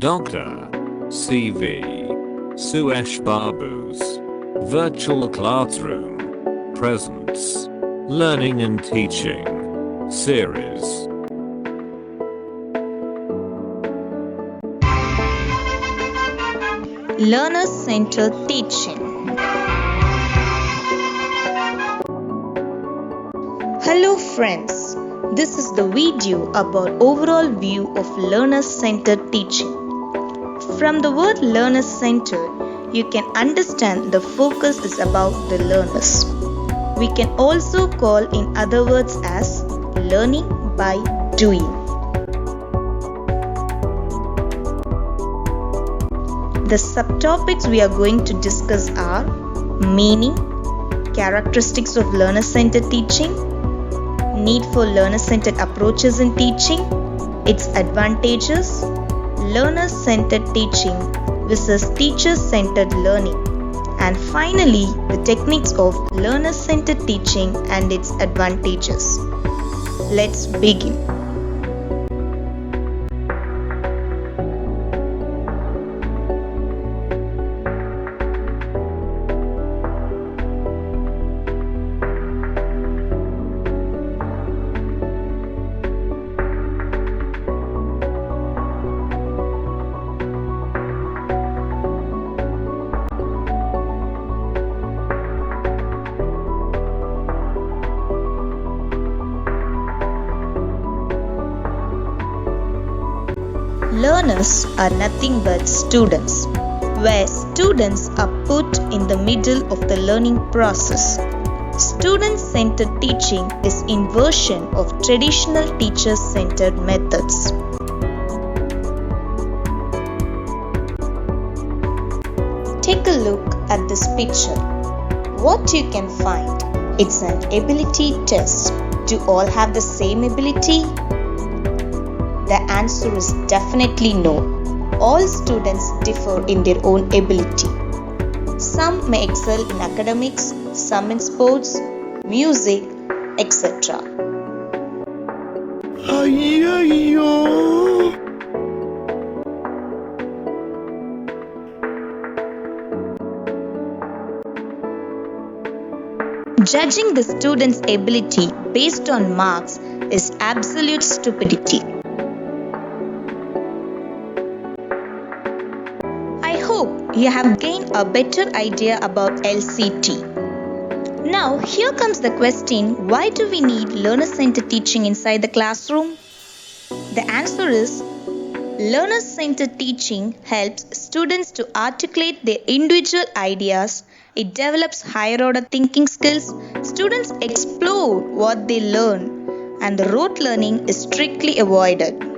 Dr.C.V.Suresh Babu's virtual classroom presents Learning and Teaching series. Learner-centered teaching. Hello friends, this is the video about overall view of learner-centered teaching. From the word learner-centered, you can understand the focus is about the learners. We can also call in other words as learning by doing. The subtopics we are going to discuss are meaning, characteristics of learner-centered teaching, need for learner-centered approaches in teaching, its advantages, learner-centered teaching versus teacher-centered learning, and finally the techniques of learner-centered teaching and its advantages. Let's begin. Learners are nothing but students, where students are put in the middle of the learning process. Student-centered teaching is inversion of traditional teacher-centered methods. Take a look at this picture. What you can find? It's an ability test. Do all have the same ability? The answer is definitely no. All students differ in their own ability. Some may excel in academics, some in sports, music, etc. Judging the student's ability based on marks is absolute stupidity. You have gained a better idea about LCT. Now, here comes the question, why do we need learner-centered teaching inside the classroom? The answer is, learner-centered teaching helps students to articulate their individual ideas. It develops higher-order thinking skills. Students explore what they learn, and the rote learning is strictly avoided.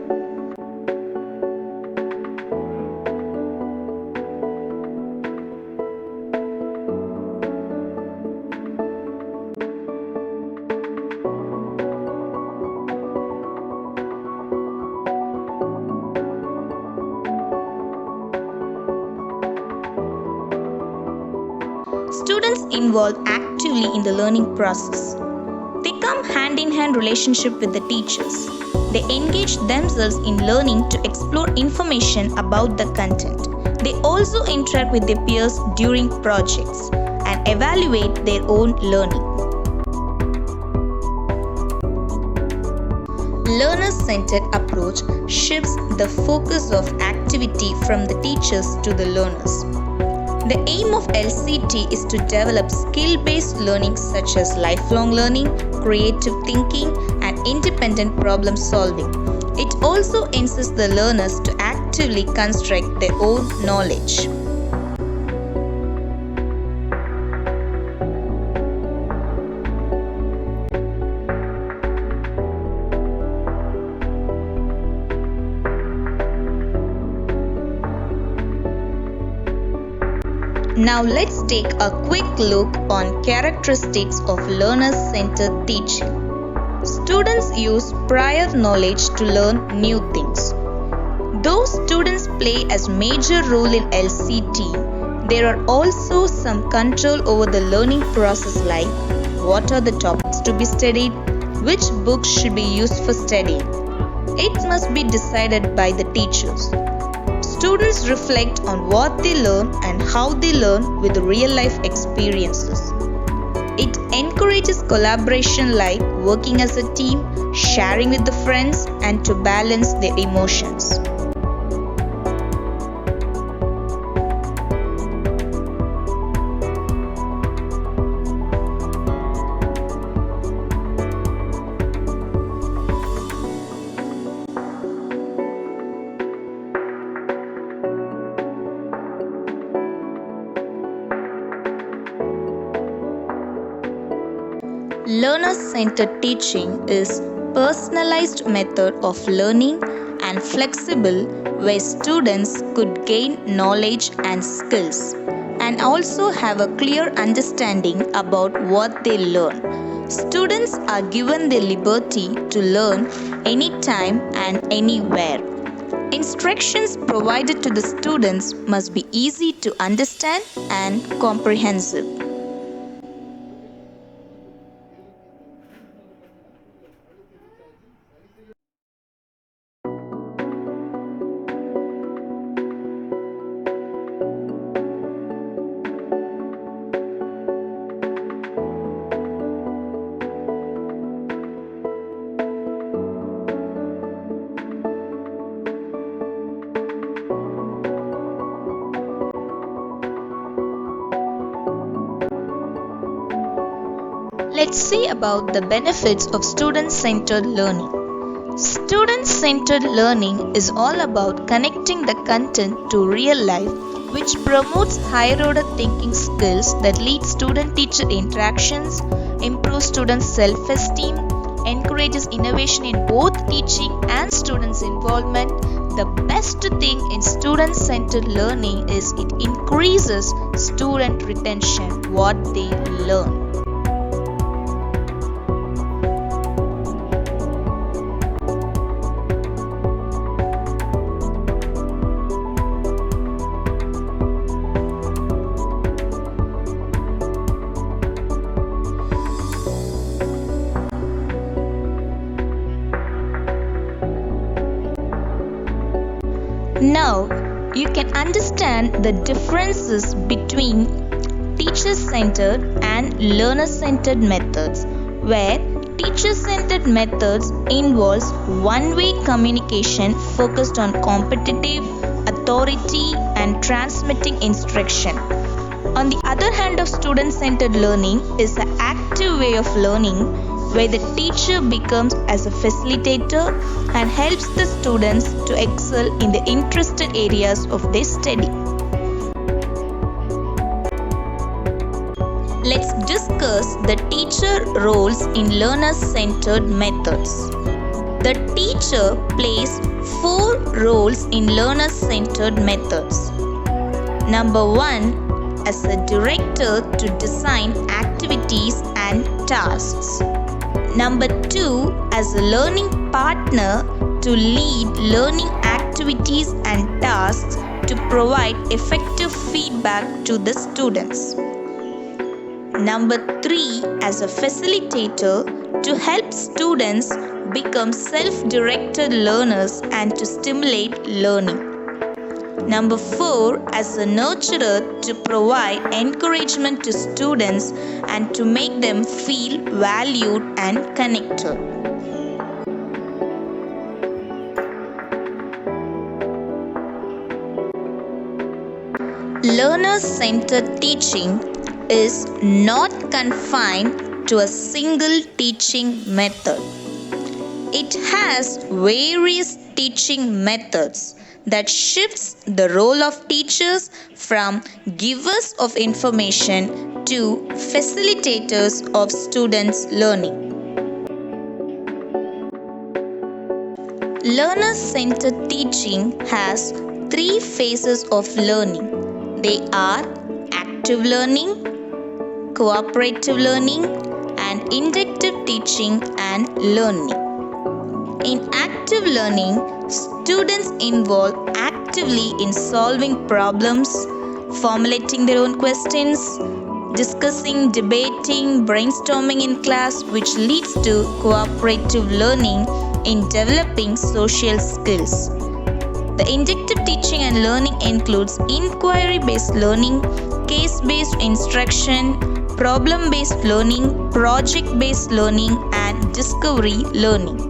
Students involve actively in the learning process. They come hand-in-hand relationship with the teachers. They engage themselves in learning to explore information about the content. They also interact with their peers during projects and evaluate their own learning. Learner-centered approach shifts the focus of activity from the teachers to the learners. The aim of LCT is to develop skill-based learning such as lifelong learning, creative thinking, and independent problem solving. It also insists the learners to actively construct their own knowledge. Now let's take a quick look on characteristics of learner-centered teaching. Students use prior knowledge to learn new things. Though students play a major role in LCT, there are also some control over the learning process, like what are the topics to be studied, which books should be used for studying. It must be decided by the teachers. students reflect on what they learn and how they learn with real life experiences. It encourages collaboration like working as a team, sharing with the friends, and to balance their emotions. Learner-centered teaching is personalized method of learning and flexible where students could gain knowledge and skills and also have a clear understanding about what they learn. Students are given the liberty to learn anytime and anywhere. Instructions provided to the students must be easy to understand and comprehensive. Let's see about the benefits of student-centered learning. Student-centered learning is all about connecting the content to real life, which promotes higher-order thinking skills that lead student-teacher interactions, improves students' self-esteem, encourages innovation in both teaching and students' involvement. The best thing in student-centered learning is it increases student retention, what they learn. Now, you can understand the differences between teacher-centered and learner-centered methods, where teacher-centered methods involves one-way communication focused on competitive, authority, and transmitting instruction. On the other hand of student-centered learning is the active way of learning, where the teacher becomes as a facilitator and helps the students to excel in the interested areas of their study. Let's discuss the teacher roles in learner-centered methods. The teacher plays 4 roles in learner-centered methods. Number 1, as a director to design activities and tasks. Number 2, as a learning partner to lead learning activities and tasks to provide effective feedback to the students. Number 3, as a facilitator to help students become self-directed learners and to stimulate learning. Number 4, as a nurturer to provide encouragement to students and to make them feel valued and connected. Learner-centered teaching is not confined to a single teaching method. It has various teaching methods that shifts the role of teachers from givers of information to facilitators of students' learning. Learner-centered teaching has 3 phases of learning. They are active learning, cooperative learning, and inductive teaching and learning. In active learning, students involve actively in solving problems, formulating their own questions, discussing, debating, brainstorming in class, which leads to cooperative learning in developing social skills. The inductive teaching and and learning includes inquiry-based learning, case-based instruction, problem-based learning, project-based learning, and discovery learning.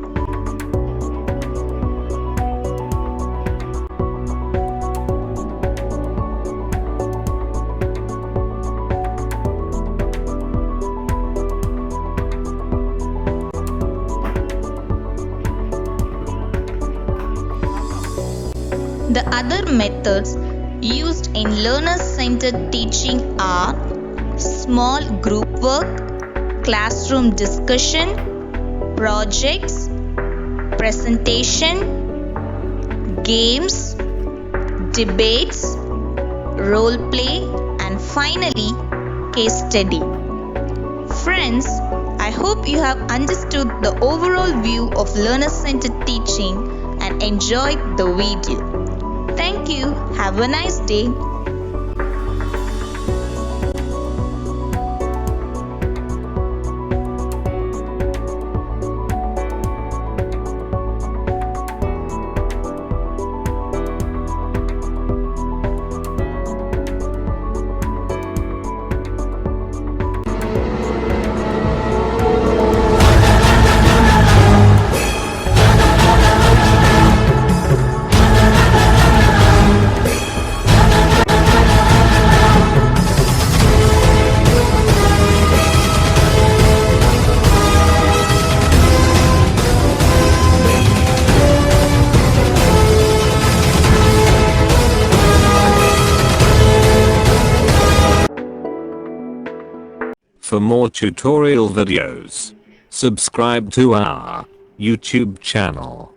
The other methods used in learner-centered teaching are small group work, classroom discussion, projects, presentation, games, debates, role play, and finally, case study. Friends, I hope you have understood the overall view of learner-centered teaching and enjoyed the video. Thank you. Have a nice day. For more tutorial videos, subscribe to our YouTube channel.